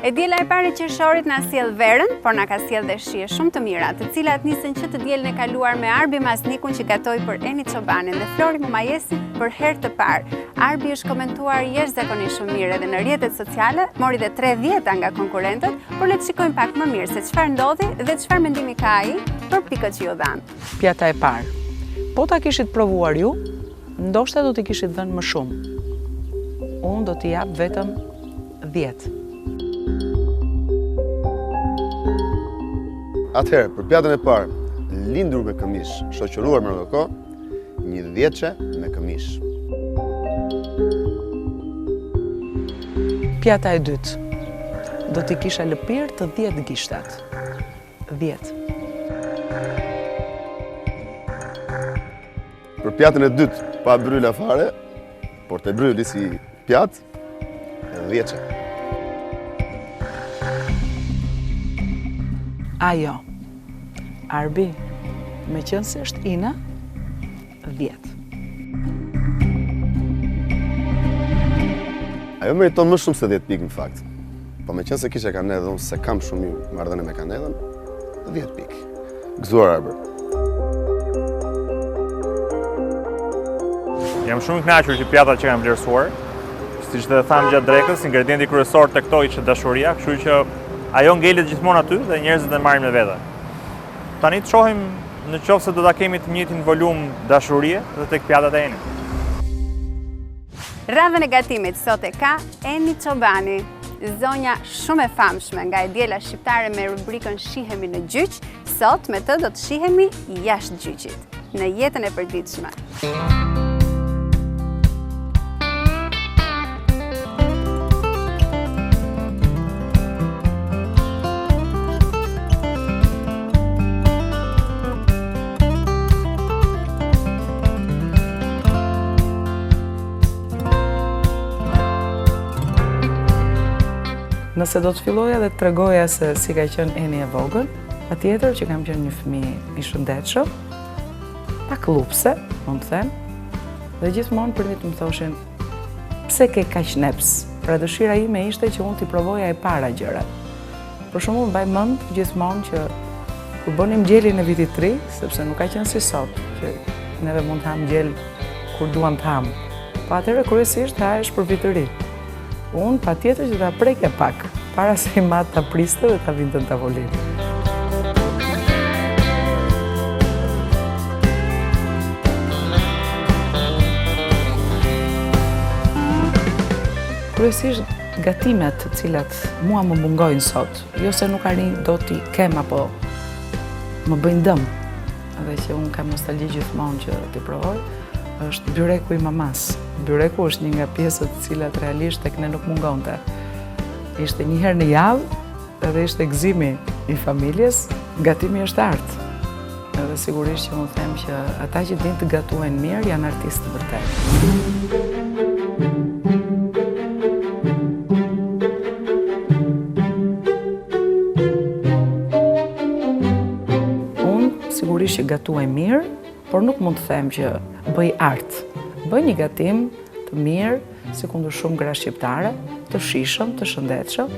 E diela e parë e qershorit na sjell verën, por na ka sjell dhe shije shumë të mira, të cilat nisën që të dielën e kaluar me Arbi Masnikun që gatoi për Eni Çobanin dhe Flori Mumajesi për herë të parë. Arbi është komentuar jashtëzakonisht shumë mirë edhe në rrjetet sociale, mori dhe 3/10 nga konkurrentët, por le të shikojmë pak më mirë se çfarë ndodhi dhe çfarë mendimi ka ai për pikët që ju dhan. Pjata e parë. Po ta kishit provuar ju, ndoshta do t'i kishit dhënë më shumë. Unë do t'i jap vetëm 10. Atëherë, për pjatën e parë, lindur me këmish, shoqëruar me rokoko, një 10 me këmish. Pjata e dytë. Do t'i kisha lëpirë të 10 gishtat. 10. Për pjatën e dytë, pa bryla fare, por të bryli si pjatë, 10. Ajo, Arbi, me qënë se është Ina, 10. Ajo meriton më shumë se 10 pikë në fakt. Po me qënë se kishe kanedhë, unë se kam shumë mirë marrëdhënie me kanedhën, 10 pikë. Gëzuar Arbi. Jam shumë i kënaqur që pjatat që kam vlerësuar, siç dhe thamë gjatë drekës, ingredienti kryesor të këto ishte dashuria, kështu që ajo ngelet gjithmonë aty dhe njerëzit e marrin me vete. Tani të shohim në qoftë se do ta kemi të njëjtin volum dashurie dhe tek pjatat e Enit. Radhën e gatimit sot e ka Eni Çobani, zonja shumë e famshme nga e diela shqiptare me rubrikën Shihemi në gjyq, sot me të do të shihemi jashtë gjyqit, në jetën e përditshme. Nëse do të filloja dhe të tregoja se si ka qenë Eni e vogël, patjetër që kam qenë një fëmijë i shëndetshëm, pak llupse, mund të them, dhe gjithmonë për të më thoshin, pse ke kaq neps? Pra dëshira ime ishte që unë t'i provoja e para gjërat. Për shembull, mbaj mend gjithmonë që kur bënim gjelin e vitit 3, sepse nuk ka qenë si sot, që neve mund të ham gjel kur duam të ham. Po atëherë kryesisht hahesh për vit të ri. Unë pa tjetër që ta preke pak, para se i matë ta priste dhe ta vinte në tavolinë. Kryesisht gatimet të cilat mua më mungojnë sot, jo se nuk arrin do t'i kem apo më bëjnë dëm, edhe që unë kam nostalgji gjithmonë që t'i provoj, është byreku i mamas. Byreku është një nga pjesët të cilat realisht tek ne nuk mungonte. Ishte një herë në javë, edhe ishte gëzimi i familjes, gatimi është artë. Edhe sigurisht që mund them që ata që din të gatuajnë mirë janë artistë të vërtetë. Unë sigurisht që gatuaj mirë, por nuk mund të them që bëj artë. Bëj një gatim të mirë, si kundër shumë gra shqiptare, të shishëm, të shëndetshëm,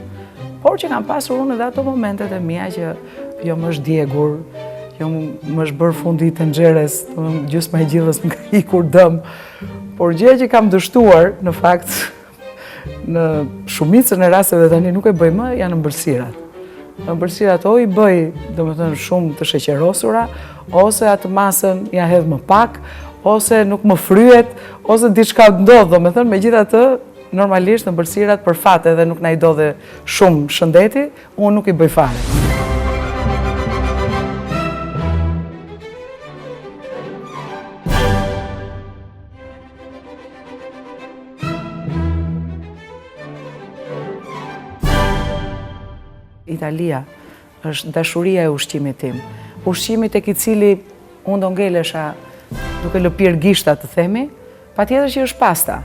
por që kam pasur unë edhe ato momentet e mia që jo më është djegur, jo më është bërë fundi i tenxheres, gjysma e gjillës më ka ikur dëm, por gjë që kam dështuar, në fakt, në shumicën e rasteve tani nuk e bëj më, janë ëmbëlsirat. Ëmbëlsirat o i bëj, domethënë shumë të sheqerosura, ose atë masën ja hedh më pak, ose nuk më fryet, ose diçka ndodh, domethënë megjithatë, normalisht ëmbëlsirat për fat edhe nuk na i do dhe shumë shëndeti, unë nuk i bëj fare. Italia është dashuria e ushqimit tim. Ushqimit tek i cili unë do ngelesha duke lëpirë gishtat të themi, patjetër që është pasta.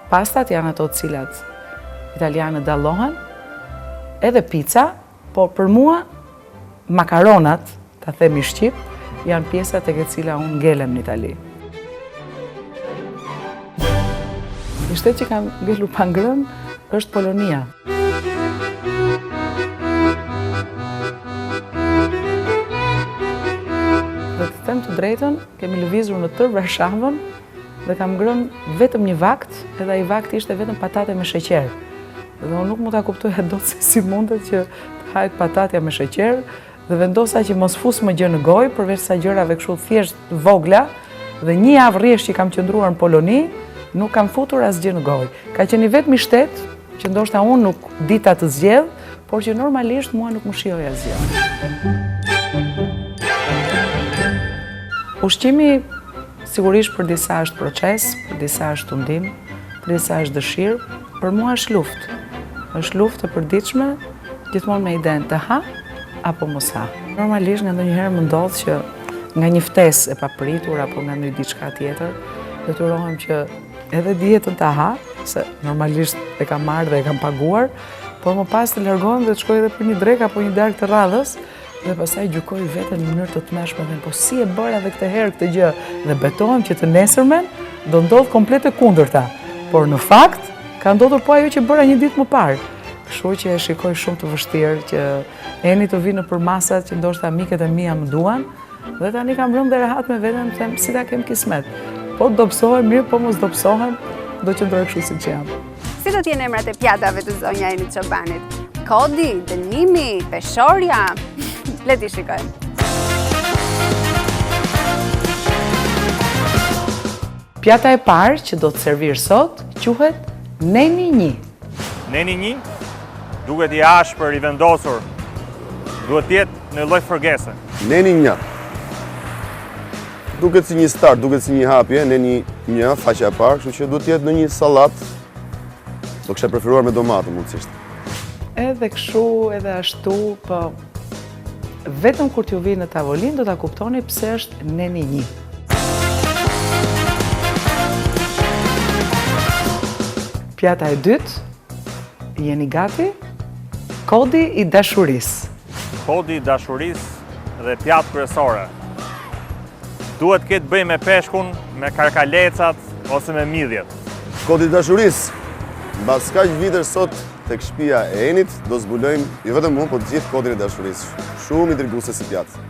Pastat janë ato të cilat italianët dallohen, edhe pizza, por për mua makaronat, ta themi shqip, janë pjesa tek e cila unë ngelem në Itali. Një shtet që kam ngelur pa ngrënë është Polonia. them të drejtën, kemi lëvizur në tërë Varshavën dhe kam ngrënë vetëm një vakt, edhe ai vakt ishte vetëm patate me sheqer. Dhe unë nuk mund ta kuptoja dot se si mundet që të hahet patatja me sheqer, dhe vendosa që mos fus më gjë në gojë, përveç sa gjërave kështu thjesht vogla, dhe një javë rresht që kam qëndruar në Poloni, nuk kam futur asgjë në gojë. Ka qenë vetëm i shtet, që ndoshta unë nuk dita të zgjedh, por që normalisht mua nuk më shijoj asgjë. Ushqimi sigurisht për disa është proces, për disa është tundim, për disa është dëshirë, për mua është luftë. Është luftë e përditshme, gjithmonë me idenë të ha apo mos ha. Normalisht nga ndonjëherë më ndodh që nga një ftesë e papritur apo nga ndonjë diçka tjetër, detyrohem që edhe dietën ta ha, se normalisht e kam marrë dhe e kam paguar, por më pas të largohem dhe të shkoj edhe për një drek apo një darkë të radhës, dhe pastaj gjykoj veten në mënyrë të tmerrshme, po si e bëra edhe këtë herë këtë gjë, dhe betohem që të nesërmen do ndodh komplet e kundërta. Por në fakt ka ndodhur po ajo që bëra një ditë më parë. Kështu që e shikoj shumë të vështirë që Eni të vinë për masat që ndoshta miket e mia më duan, dhe tani kam rënë dhe rehat me veten, them si ta kem kismet. Po dobësohem mirë, po mos dobësohem, do qëndroj kështu siç jam. Si do t'jenë emrat e pjatave të zonja Eni Çobanit? Kodi, dënimi, peshorja? Le t'i shikojmë. Pjata e parë që do të servir sot quhet Neni 1. Neni 1 duket i ashpër, i vendosur. Duhet të jetë në lloj forgese. Neni 1. Duket si një start, duket si një hapje, Neni 1, faqja e parë, kështu që duhet të jetë në një sallatë. Do kisha preferuar me domatë mundësisht. Edhe kështu, edhe ashtu, po vetëm kur t'ju vi në tavolinë do ta kuptoni pse është Neni 1. Pjata e dytë, jeni gati? Kodi i dashurisë. Kodi i dashurisë dhe pjatë kryesore. Duhet këtë bëj me peshkun, me karkalecat ose me midhjet. Kodi i dashurisë. Mbas kaq vitesh sot tek shtëpia e Enit do zbulojmë jo vetëm unë, por të gjithë kodin e dashurisë. Shumë intriguese si pjatë.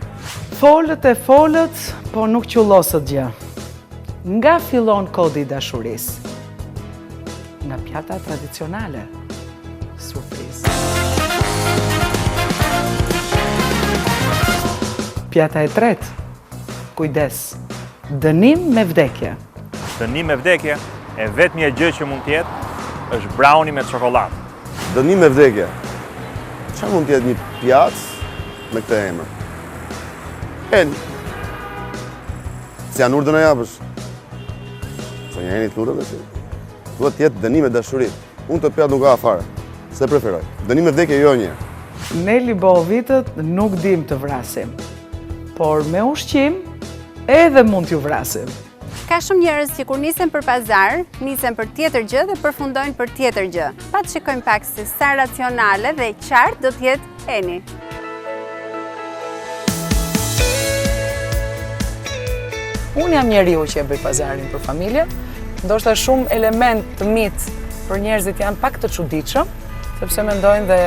Folët e folët, po nuk qullosët gjë. Nga fillon kodi i dashurisë? Nga pjata tradicionale. Surprizë. Pjata e tretë. Kujdes. Dënim me vdekje. Dënim me vdekje e vetmja gjë që mund të jetë është brownie me çokoladë. Dënim me vdekje. Çfarë mund të jetë një pjatë me këtë emër? Eni. Si janë urdhën e japësh? Zonja Eni të lutem si. Duhet të jetë dënim me dashuri. Unë të pjatë nuk ka fare. Se preferoj. Dënim me vdekje jo një. Ne libovitët nuk dim të vrasim, por me ushqim edhe mund t'ju vrasim. Ka shumë njerëz që kur nisen për pazar, nisen për tjetër gjë dhe përfundojnë për tjetër gjë. Pa të shikojmë pak se sa racionale dhe qartë do t'jetë Eni. Unë jam njeriu që e bëj pazarin për familjen, ndoshta shumë element të mit për njerëzit janë pak të çuditshëm, sepse mendojnë dhe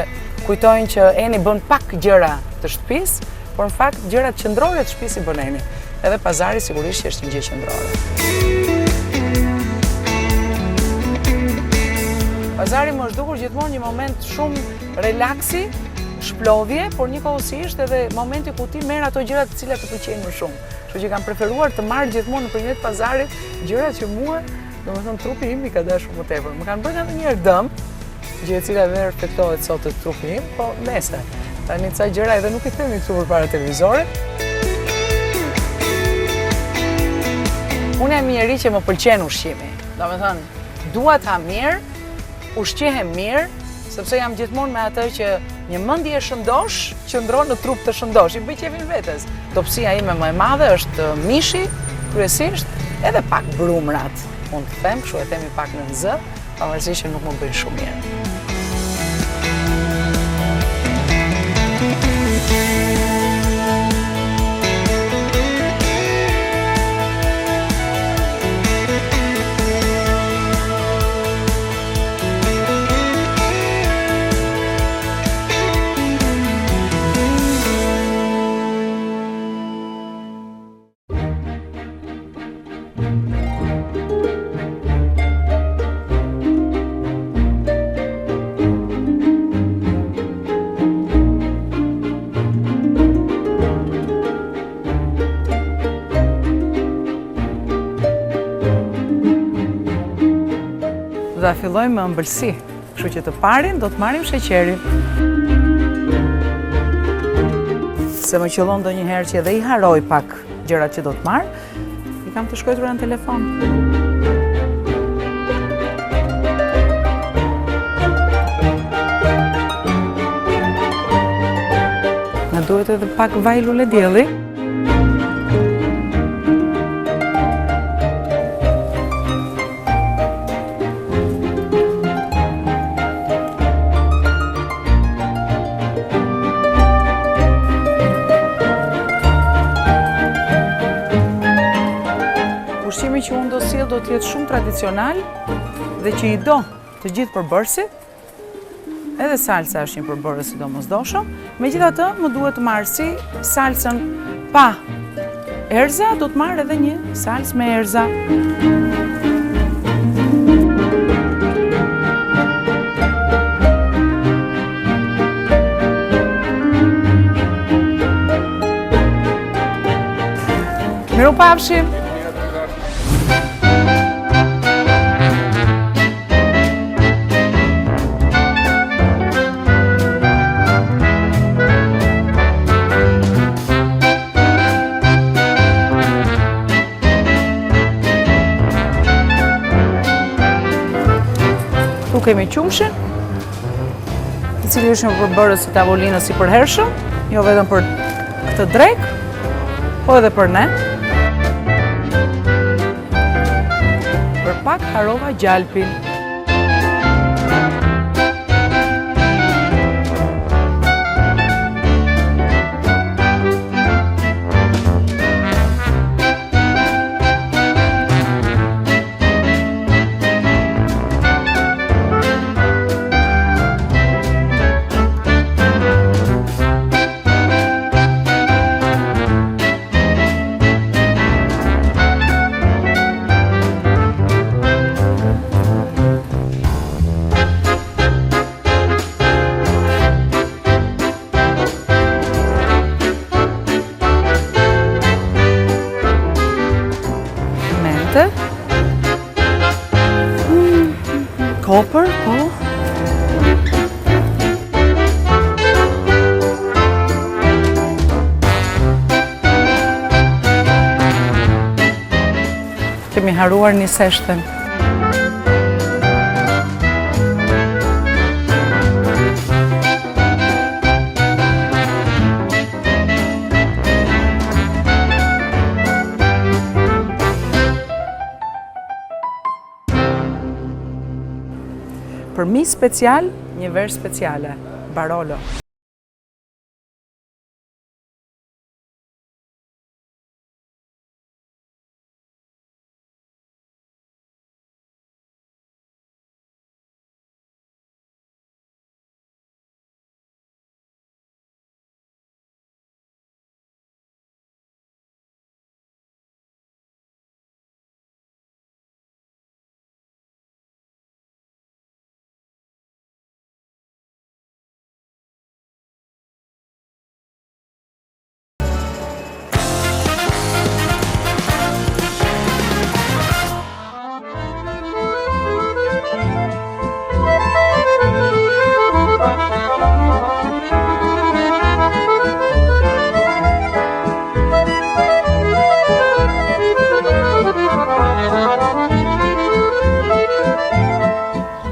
kujtojnë që Eni bën pak gjëra të shtëpisë, por në fakt gjërat qendrore të shtëpisë i bën Eni. Edhe pazari sigurisht është një gjë qendrore. Pazari më është dukur gjithmonë një moment shumë relaksi, shplodhje, por njëkohësisht edhe momenti ku ti merr ato gjërat të cilat të pëlqejnë më shumë. Kështu që kam preferuar të marr gjithmonë nëpërmjet pazarit gjërat që mua, domethënë trupi im i ka dashur më tepër. Më kanë bërë ndonjëherë dëm, gjë e cila edhe reflektohet sot te trupi im, po nëse tani ca gjëra edhe nuk i themi këtu përpara televizorit. Unë jam një njeri që më pëlqen ushqimi. Domethënë, dua ta mirë, ushqehem mirë, sepse jam gjithmonë me atë që një mendje e shëndosh qëndron në trup të shëndosh, i bëj qefin vetes. Dobësia ime më e madhe është mishi, kryesisht, edhe pak brumrat. Mund të them, kështu e themi pak në zë, pavarësisht që nuk më bëjnë shumë mirë. Do ta fillojmë me ëmbëlsi, kështu që të parin do të marrim sheqerin. Se më qëllon ndonjëherë që edhe i haroj pak gjërat që do të marr, i kam të shkruara në telefon. Na duhet edhe pak vaj lule dielli. Ushqimi që unë do sjell do të jetë shumë tradicional dhe që i do të gjithë përbërësit. Edhe salsa është një përbërës i domosdoshëm. Megjithatë, më duhet të marr si salsën pa erza, do të marr edhe një salsë me erza. Mirupafshim! Tu kemi qumshin, i cili është një përbërës i tavolinës i përhershëm, jo vetëm për këtë drek, po edhe për ne. Për pak harova gjalpin. Kopër, po. Kemi haruar një seshten. Për mi special, një verë speciale, Barolo.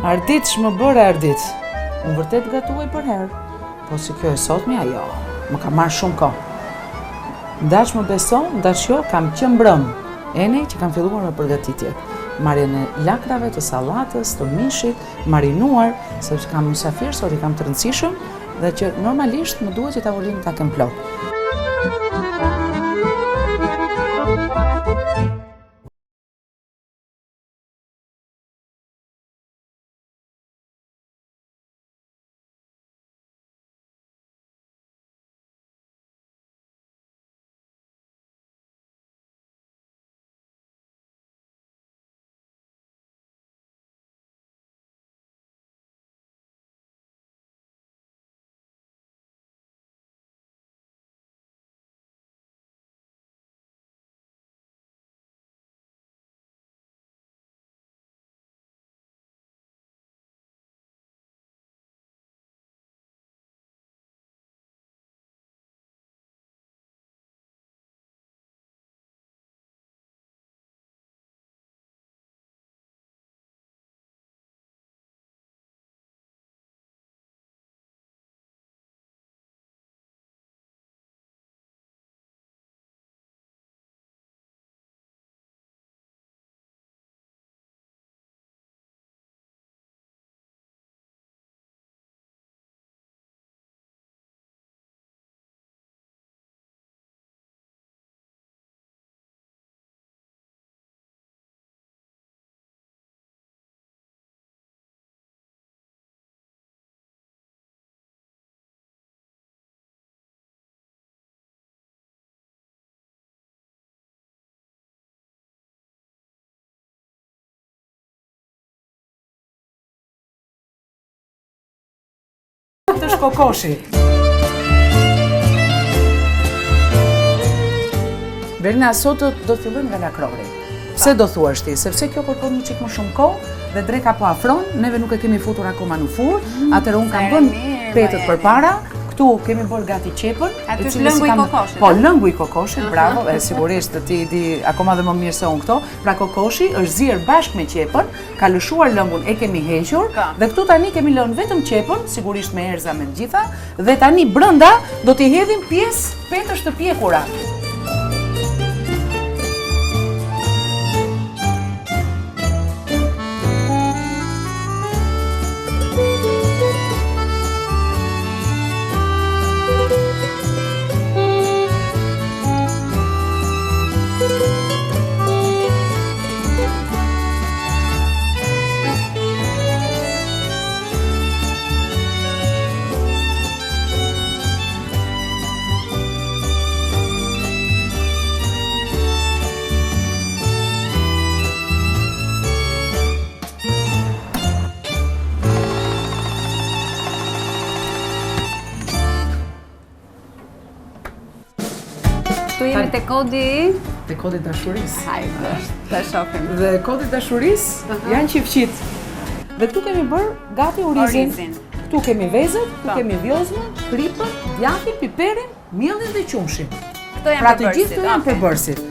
Ardit shmë bërë ardit. Unë vërtet gatuaj për herë. Po si kjo e sotmja, jo. Më ka marrë shumë kohë. Ndaç më beso, ndaç jo, kam qenë brëmë. Enej që kam filluar me përgatitjet. Marrjen e lakrave, të sallatës, të mishit, marinuar, sepse kam mysafir, sot i kam të rëndësishëm, dhe që normalisht më duhet që tavolinë ta kem plot. parë është kokoshi. Verina, sot do të fillojmë nga lakrori. Pse do thuash ti? Sepse kjo kërkon një çik më shumë kohë dhe dreka po afron, neve nuk e kemi futur akoma në furrë, atëherë unë kam bën petët përpara. Këtu kemi bërë gati qepën. Aty është lëngu i kokoshit. Po, lëngu i kokoshit, bravo, sigurisht ti di akoma dhe më mirë se unë këto. Pra kokoshi është zier bashkë me qepën, ka lëshuar lëngun, e kemi hequr dhe këtu tani kemi lënë vetëm qepën, sigurisht me erza me të gjitha, dhe tani brenda do t'i hedhim pjesë petësh të pjekura. Tu jemi te kodi... Te kodi dashurisë. Hajde, ta shohim. Dhe kodi dashurisë janë qifqit. Dhe këtu kemi bërë gati orizin. Këtu kemi vezët, këtu kemi vjozmën, kripën, djathtin, piperin, miellin dhe qumshin. Këto janë pra të gjithë këto janë përbërësit.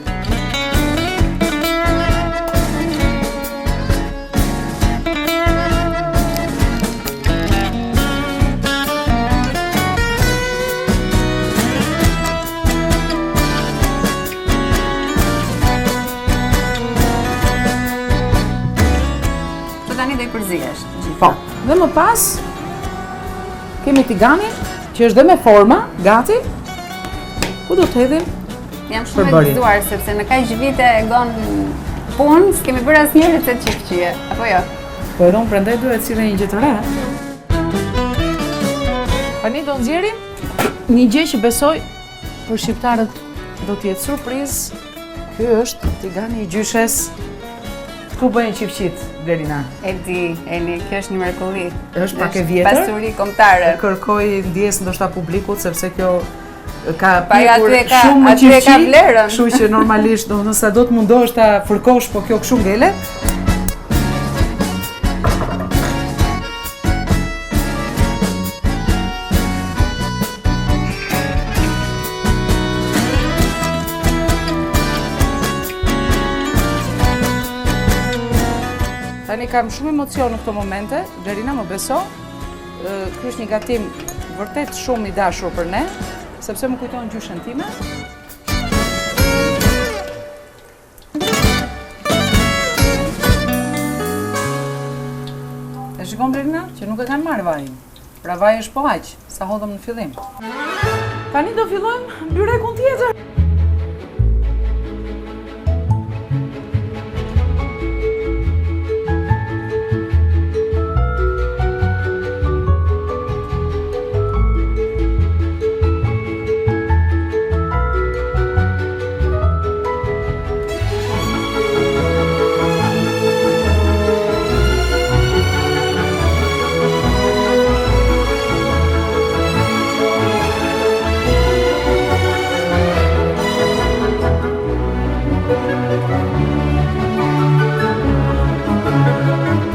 Po, dhe më pas kemi tiganin që është dhe me forma, gati, ku do të hedhim Jam shumë e gëzuar sepse në kaq vite e gon punë, s'kemi bërë asnjë recetë çiftçie, apo jo? Po edhe unë prandaj duhet si dhe një gjë të re. Tani do nxjerrim një gjë që besoj për shqiptarët do të jetë surprizë. Ky është tigani i gjyshes. Ku bëjnë qifqit, Blerina? E di, Eni, kjo është një mrekulli. Është pak e vjetër. Pasuri kombëtare. Kërkoj ndjes ndoshta publikut sepse kjo ka pjekur shumë më qifqi, kështu që normalisht nëse do të mundohesh ta fërkosh, po kjo kështu ngele. Tani kam shumë emocion në këto momente, Blerina më beso, ky është një gatim vërtet shumë i dashur për ne, sepse më kujton gjyshen time. E shikon Blerina që nuk e kanë marrë vajin, pra vaj është po aq, sa hodhëm në fillim. Tani do fillojmë byrekun tjetër.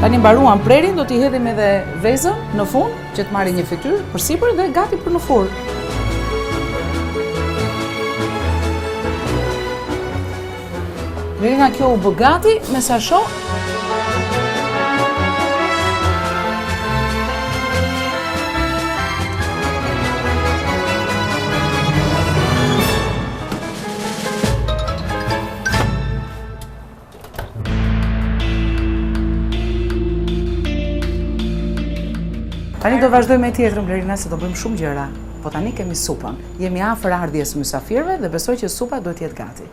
Tani mbaruan prerin, do t'i hedhim edhe vezën në fund, që të marrë një fytyrë përsipër dhe gati për në furrë. Blerina, kjo u bë gati, me sa shoh. Tani do vazhdojmë me tjetrën, Blerina, se do bëjmë shumë gjëra. Po tani kemi supën. Jemi afër ardhjes mysafirëve dhe besoj që supa duhet të jetë gati.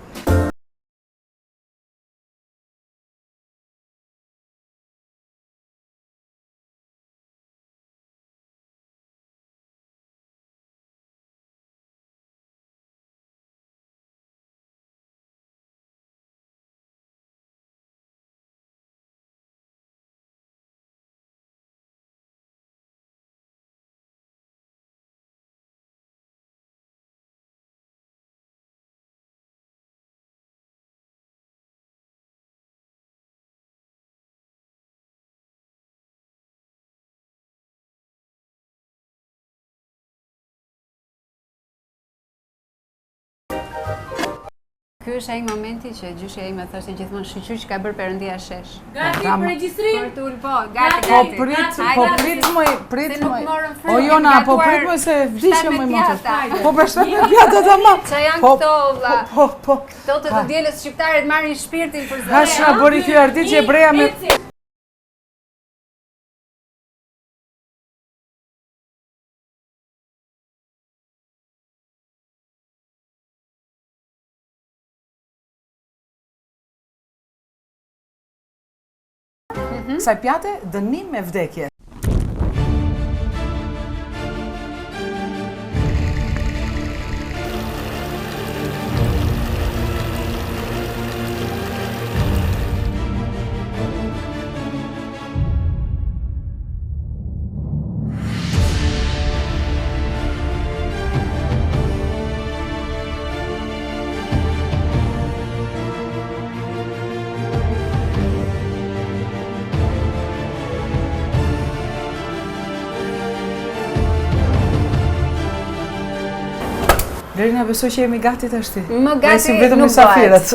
Ky është ai momenti që gjyshja ime thoshte gjithmonë shqyr që ka bërë Perëndia shesh. Gati për regjistrim? Për tul po, gati. prit më. O Jona, po prit më se vdishëm më motor. Po për shkak të pjatat tamam. Çfarë janë këto vlla? Po. Këto të dielës shqiptarët marrin shpirtin për zonë. Hash na bëri ky ardit që breja me Kësaj pjate, dënim me vdekje. Lerina, besoj që jemi gati të ashti. Më gati vetëm nuk mysafirët.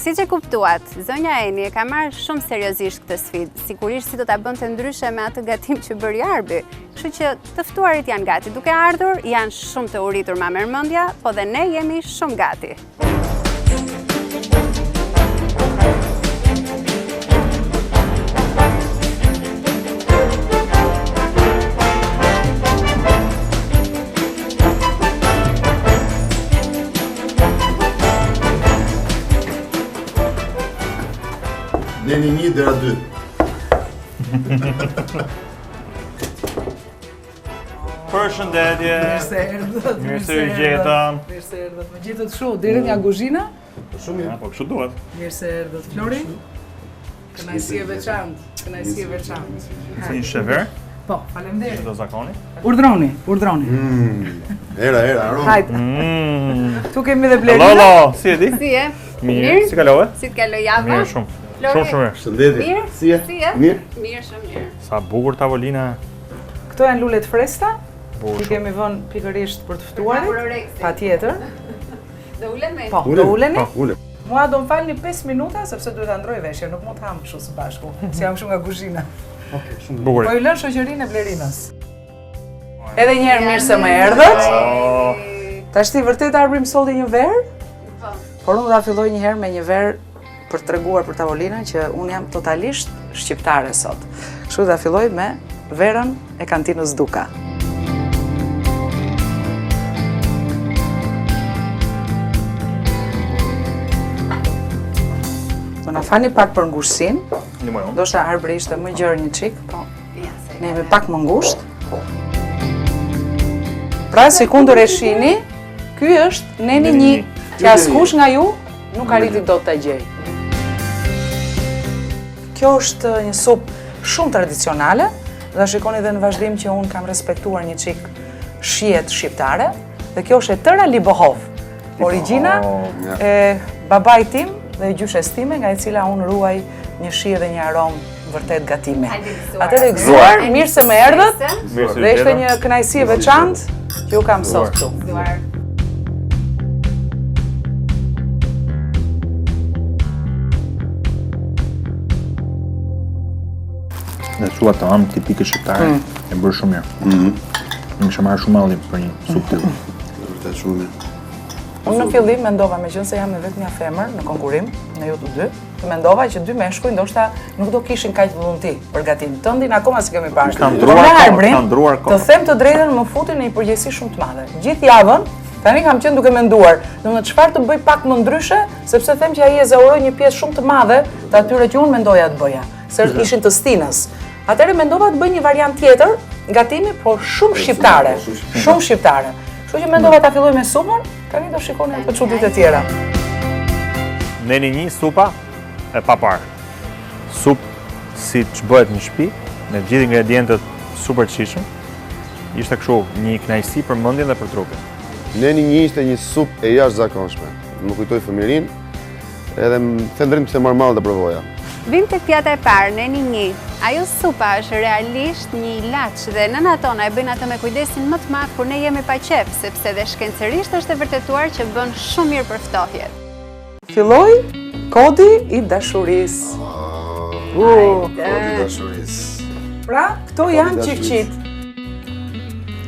Siç e kuptuat, zonja Eni e ka marrë shumë seriozisht këtë sfidë, sigurisht si do ta bënte ndryshe me atë gatim që bëri Arbi. Kështu që të ftuarit janë gati duke ardhur, janë shumë të uritur ma merrmendja, po dhe ne jemi shumë gati. Neni 1 dera 2. Përshëndetje. Mirë se u gjetëm. Mirë se erdhët. Më gjetët kështu, deri nga kuzhina? Shumë mirë. Po kështu duhet. Mirë se erdhët. Flori? Kënaqësi e veçantë. Kënaqësi e veçantë. Si një shever, Po, faleminderit. do zakoni. Urdhroni. Era, aron. Hajde. Tu kemi dhe Hello, Blerina. si e di? Si e? Mirë, si kalove? Si të kaloj java? Mirë shumë. Flori? Shumë mirë. Shëndetje. Mirë? Si e? Si e? Mirë. Mirë, shumë mirë. Sa bukur tavolina. Këto janë lulet fresta. Bukur I shumë. kemi vënë pikërisht për të ftuarit. Floreksi. Patjetër. Do ulemi? Po, do uleni? Ule. Mua do më falni 5 minuta sepse duhet ta ndroj veshje, nuk mund të ham kështu së bashku. Si jam shumë nga kuzhina. Bukur. Po i lën shoqërinë e Blerinës. Edhe një herë mirë se më erdhët. Tashti vërtet Arbi më solli një verë, Po. por unë do ta filloj një herë me një verë për treguar për tavolinën që unë jam totalisht shqiptare sot. Kështu do ta filloj me verën e kantinës Duka. Do na fani pak për ngushtsinë. Ndihmoj unë. Ndoshta Arbi ishte më gjerë një çik, po Ja, se. ne jemi pak më ngushtë. Pra, si kundër e shihni, ky është neni 1, që askush nga ju nuk arriti dot ta gjej. Kjo është një supë shumë tradicionale, dhe shikoni dhe në vazhdim që unë kam respektuar një çik shijet shqiptare, dhe kjo është e tëra Libohov, origjina e babait tim dhe gjyshes time, nga e cila unë ruaj një shije dhe një aromë vërtet gatimi. Atëherë gëzuar, mirë se më erdhët, Mirë se u dhe ishte gjetëm. një kënaqësi e veçantë që ju kam sot këtu. Gëzuar. Dhe thua të amë tipike shqiptare, e bërë shumë mirë. Më kisha marrë shumë mallim për një supë tillë. Vërtet shumë mirë. Unë në fillim mendova, meqense jam me vetëm një femër në konkurim, në ju të dy, mendova që dy meshkuj ndoshta nuk do kishin kaq vullneti për gatim. Tëndin akoma si kemi parë. Kam Por ndruar me kohë, Arbrin, kam ndruar kohë. Të them të drejtën, më futi në një përgjegjësi shumë të madhe. Gjithë javën tani kam qenë duke menduar, domethënë çfarë të bëj pak më ndryshe, sepse them që ai e zauroi një pjesë shumë të madhe të atyre që unë mendoja të bëja, se ishin të Stinës. Atëherë mendova të bëj një variant tjetër, gatimi, por shumë shqiptare, shumë shqiptare. Kështu që mendova ta filloj me supën, tani do shikoni edhe çuditë e tjera. Neni 1 supa e papar. Supë si që bëhet në shtëpi, me gjithë ingredientet super të shijshëm. Ishte kështu një kënaqësi për mendjen dhe për trupin. Neni 1 ishte një supë e jashtëzakonshme. Më kujtoi fëmijërinë, edhe më them drejt se marr mall të provoja. Vim tek pjata e parë, neni 1. Ajo supa është realisht një ilaç dhe nëna tona e bëjnë atë me kujdesin më të madh kur ne jemi pa qef, sepse dhe shkencërisht është e vërtetuar që bën shumë mirë për ftohjet. filloi kodi i dashurisë. Kodi i dashurisë. Pra, këto janë çift-çit.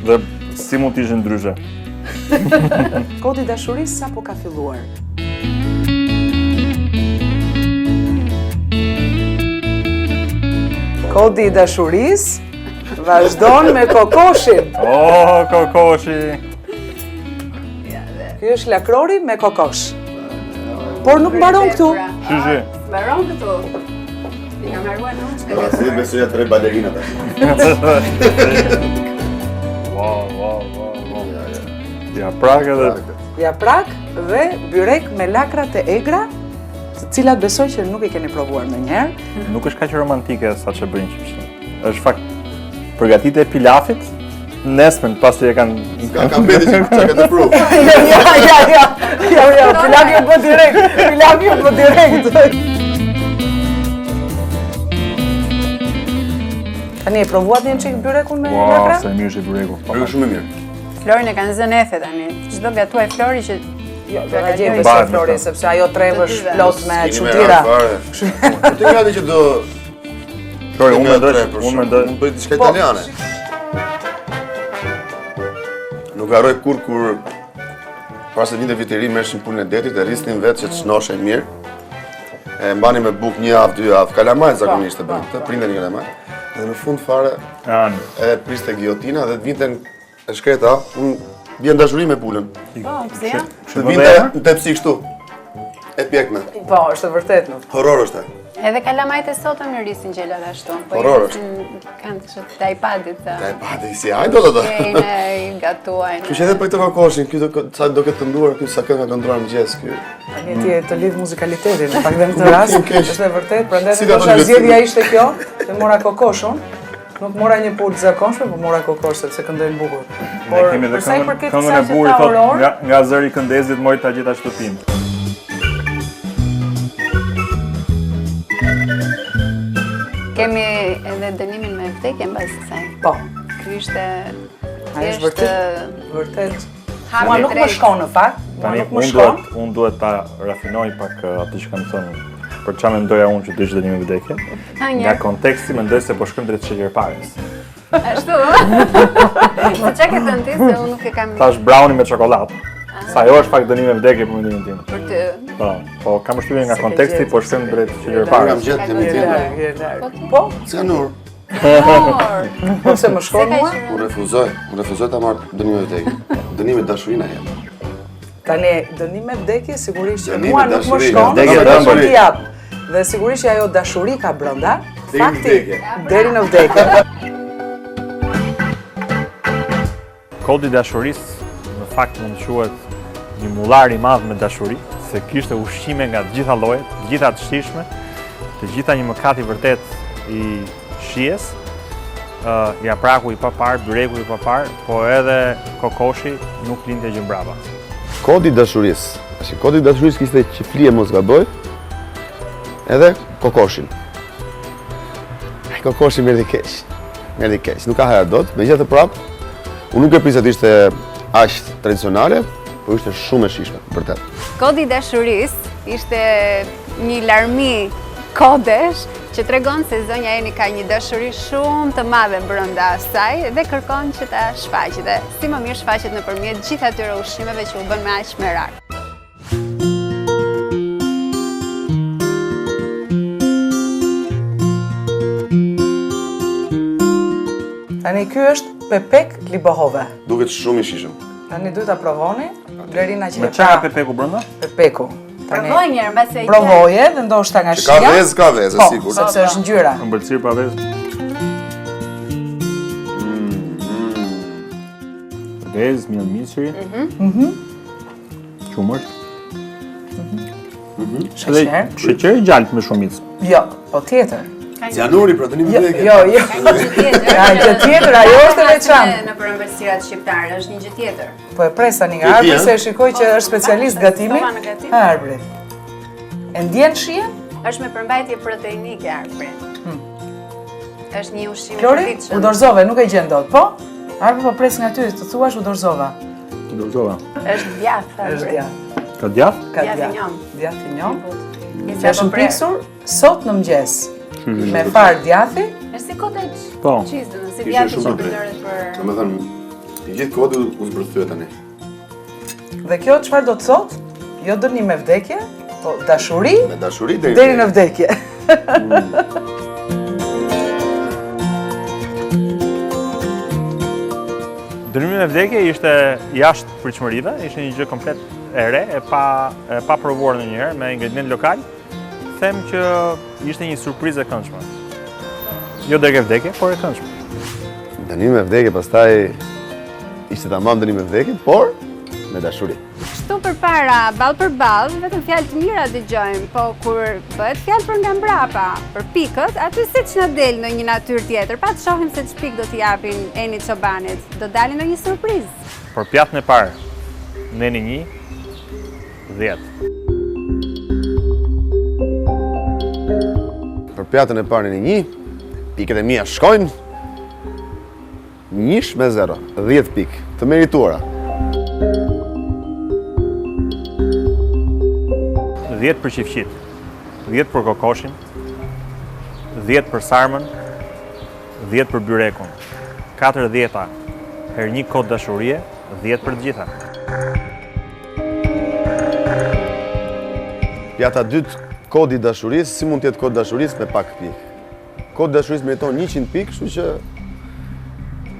Dhe si mund t'ishte ndryshe? Kodi i dashurisë sapo ka filluar. Kodi i dashurisë vazhdon me kokoshin. Oh, kokoshi! Ky është lakrori me kokosh. Por nuk mbaron këtu. Shishi. Mbaron këtu. I kam harruar në Si besoja 3 balerinat tash. Wow. Ja prak edhe... Japrak dhe byrek me lakrat e egra, të cilat besoj që nuk i keni provuar ndonjëherë. Nuk është kaq romantike sa që bëjnë qipshin. Është fakt përgatitje e pilafit, nesmen pasi e kanë... Ka mbeti që ka të pru. Ja, pilafi u bë direkt. Tani e provuat një çik byrekun me Wow, lakra? se mirë që i bureku. Është shumë e mirë. Florin e kanë zënë efe tani. Çdo gatuaj Flori që Jo, do ta gjej Mbarë, besoj me Flori, ta. sepse ajo trevë është plot me Keni me çuditëra. fare. Ti gati që do... Flori, unë mendoj, Unë bëj diçka italiane. Nuk harroj kur pas se vinte viti i ri merrshin punën e detit, e rrisnin vetë që të shnoshe mirë. E mbani me buk 1 javë, 2 javë, kalamaj zakonisht e bëjnë, të prindeni kalamaj. Dhe në fund fare janë. e priste giotina dhe të vinten e shkreta, unë bjen dashuri me pulën. po, pse ja? Të vinte në tepsi kështu. E pjekme. Po, është e vërtet nuk. Horror është e. Edhe kalamajt e sotëm në rrisin gjelat ashtu. Po Horror kanë të iPadit të... E pati si hajdo do të. Kejnë, i gatuajnë. Kështë edhe për këtë kokoshin, sa do këtë të nduar, ky sa këtë ka kënduar mëngjes ky. Tani ti të lidh muzikalitetin, në fakt në këtë rast është e vërtet, prandaj Si si ka thosha thënë zgjedhja ishte kjo, që mora kokoshun. Nuk mora një pulë të zakonshme, po mora kokosh sepse këndojnë bukur. Ne Por kemi edhe për sa i përket këngën e kësaj burit që thot ta nga zëri i këndezit mori ta gjitha shtëpinë. Kemi edhe dënimin me vdekje mbas kësaj. Po, Ky ishte... Ai është vërtet. Hapje Mua nuk më drejt. shkon në fakt, mua Tani nuk më shkon. unë duhet ta rafinoj pak atë që kam thënë. Për çfarë mendoja unë që do ishte dënimi vdekje? Ha Nga konteksti mendoj se po shkojmë drejt sheqerpares. Ashtu? Se çka ke thënë ti se unë nuk e kam Tash brownie me çokoladë. Sa ajo është pak dënimi vdekje për mendimin tim. për të... Po kam përshtypjen nga Se ke konteksti gjetë, po shkojmë drejt Kam sheqerpares. gjetë Je limit tjetër. larg, je larg. Po, Se nur, po se më shkon mua. unë refuzoj ta marr dënimin e vdekje. Dënimi dashurinë jem. Tani dënim me vdekje sigurisht që Dënim mua me nuk më dashuri, shkon, vdekje por me do dashuri. t'i jap. Dhe sigurisht që ajo dashuri ka brenda, Deri në fakti vdekje. deri në vdekje. Kodi i dashurisë në fakt mund të quhet një mullar i madh me dashuri, se kishte ushqime nga të gjitha llojet, të gjitha të shijshme, të gjitha një mëkat i vërtet i shijes. Japraku i papar, byreku i papar, po edhe kokoshi nuk lindje gjë mbrapa. Kodi i dashurisë. Kodi i dashurisë kishte qiflije mos gaboj. Edhe kokoshin. Kokoshi merdi keq. Merdi keq. Nuk ka haja dot, megjithatë prap, unë nuk e prisa të ishte aq tradicionale, por ishte shumë e shijshme, vërtet. Kodi i dashurisë ishte një larmi kodesh që tregon se zonja Eni ka një dashuri shumë të madhe brenda saj dhe kërkon që ta shfaqet. Dhe si më mirë shfaqet nëpërmjet gjithë atyre ushqimeve që u bën me aq merak. Tani ky është pepek libohove. Duket shumë i shijshëm. Tani duhet ta provoni. Blerina që Me e çfarë pra pepeku brenda? pepeku. Tani Provoj një herë mbasi e provoje dhe ndoshta nga Ka shija. vezë, Po, sigurt. sepse është ngjyra. Ëmbëlsirë pa vezë. Vezë, mjëllë misri. Qumërt. Sheqer. Sheqer i gjallët me shumicë. Jo, po tjetër. Cianuri pra dënimi Jo, vdekje. jo, jo. Ka gjë tjetër, ajo është e veçantë. Në për ëmbëlsirat shqiptare është një gjë tjetër. Po e pres tani nga E di, Arbri se e shikoj që është specialist gatimi. Stova në gatim? Arbri. E ndjen shihen? Është me përmbajtje proteinike Arbri. Është një ushqim i Klori, përditshëm. u dorzove, nuk e gjen dot, po? Arbri po pres nga ty, të thuash u dorzova. Dorëzova. Është djathtë. Është Arbri. dja. Ka djath? Ka Djath i djath. njom. Djath i njom. Që Që është mpiksur sot në mëngjes. Me farë djathi, Është si cottage Po. cheese, do të si Ishte djathi shumë që për përdoret për Do me thënë, i gjithë kodi u zbërthye tani. dhe kjo çfarë do të thotë? Jo dënim me vdekje, po dashuri Me dashuri deri në vdekje. Dënimi me vdekje ishte jashtë pritshmërive, ishte një gjë komplet e re, e pa provuar ndonjëherë me ingredient lokal. Them që ishte një surprizë e këndshme. Jo deri ke vdekje, por e këndshme. Dënimi me vdekje, pastaj ishte tamam dënimi me vdekje, por me dashuri. Kështu përpara, ball për ball, vetëm fjalë të mira dëgjojmë, po kur bëhet fjalë për nga mbrapa, për pikët, aty siç na del në një natyrë tjetër, pa të shohim se ç'pik do t'i japin Eni Çobanit, do dalin në një surprizë. Për pjatën e parë, neni 1, 10. Për pjatën e parë në 1, pikët e mia shkojnë 1-0, 10 pikë, të merituara. 10 për qifqit, 10 për kokoshin, 10 për sarmën, 10 për byrekun, 4 dhjeta her një kod dashurie, 10 për të gjitha. Pjata dytë, kodi dashurisë, si mund tjetë kod dashurisë me pak pikë. Kodi dashurisë meriton 100 pikë, kështu që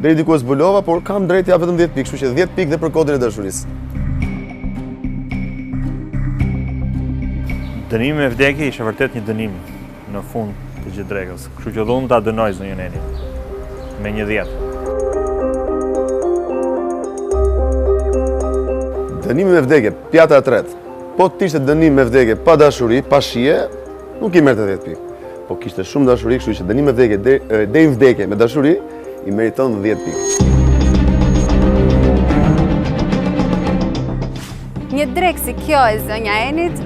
deri diku e zbulova, por kam drejt ja vetëm 10 pikë, kështu që 10 pikë dhe për kodin e dashurisë. Dënimi me vdekje ishte vërtet një dënim në fund të gjithë drekës, kështu që unë ta dënoj zonjën Eni me një 10. Dënimi me vdekje, pjata e tretë. Po t'ishte dënim me vdekje pa dashuri, pa shije, nuk i merrte 10 pikë. Po kishte shumë dashuri, kështu që dënim me vdekje deri vdekje me dashuri i meriton 10 pikë. Një drekë si kjo e zonja Enit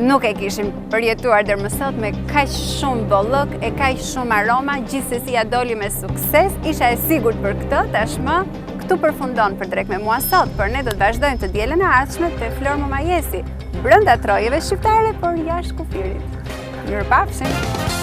nuk e kishim përjetuar deri më sot me kaq shumë bollok e kaq shumë aroma, gjithsesi ja doli me sukses. Isha e sigurt për këtë, tashmë këtu përfundon për drek me mua sot, por ne do të vazhdojmë të dielën e ardhshme te Flor Momajesi, brenda trojeve shqiptare, por jashtë kufirit. Mirupafshim.